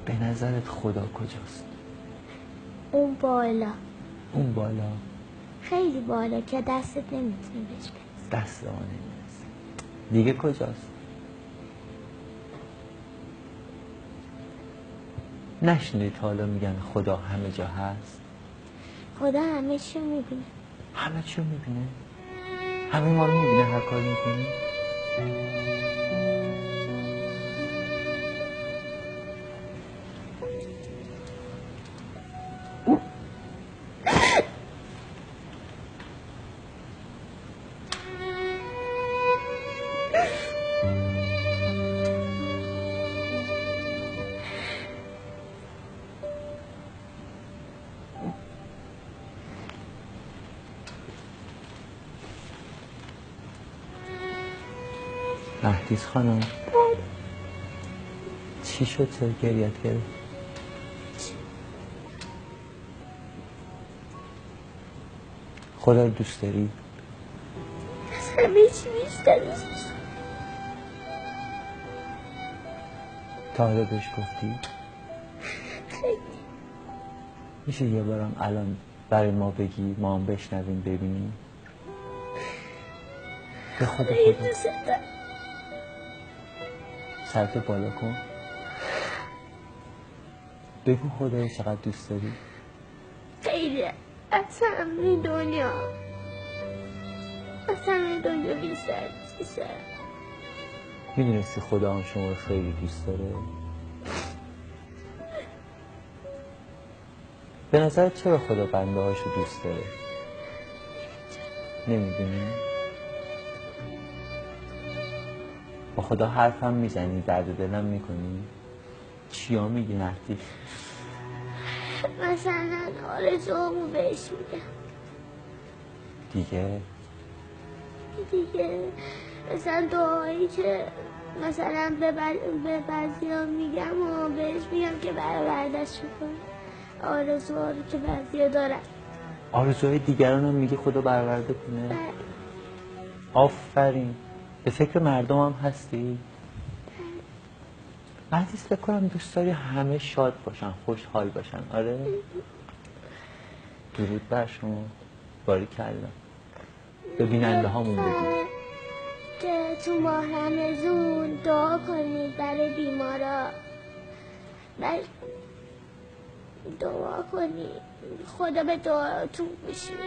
به نظرت خدا کجاست؟ اون بالا، اون بالا. خیلی بالا که دستت نمیتونی بهش برسی. دست ما نمیرسه. دیگه کجاست؟ نشنیدی تا حالا میگن خدا همه جا هست؟ خدا همه چی میبینه. همه چی میبینه؟ همه ما رو میبینه هر کاری میکنی؟ مهدیس خانم چی شد؟ چرا گریت گرفت؟ خدا رو دوست داری؟ از همه چی بیشتر. تا حالا بهش گفتی؟ خیلی. میشه یه بارم الان برای ما بگی، ما هم بشنویم ببینیم؟ به خدا دوست دارم. سرتو بالا کن، بگو خدای چقدر دوست داری. خیلی. از همه دنیا بیشتر دوست دارم. میدونستی خدا هم شما رو خیلی دوست داره؟ به نظرت چرا خدا بنده هاشو دوست داره؟ نمیدونی؟ با خدا حرفم میزنی، درد دلم میکنی؟ چیا میگی مهدی؟ مثلا آرزوامو بهش میگم. دیگه مثلا دعایی که مثلا به بعضیا میگم و بهش میگم که برآوردش کنه. آرزوها رو که بعضیا دارن. آرزوهای دیگران هم میگی خدا برآورده کنه؟ آفرین. به فکر مردم هم هستی؟ مهدیس فکر کنم دوست داری همه شاد باشن، خوشحال باشن. آره؟ درود بر شما. باریکلا. به بیننده هامون بگو که تو ماه رمضان دعا کنید برای بیمارا. دعا کنید خدا به دعاتون گوش میده.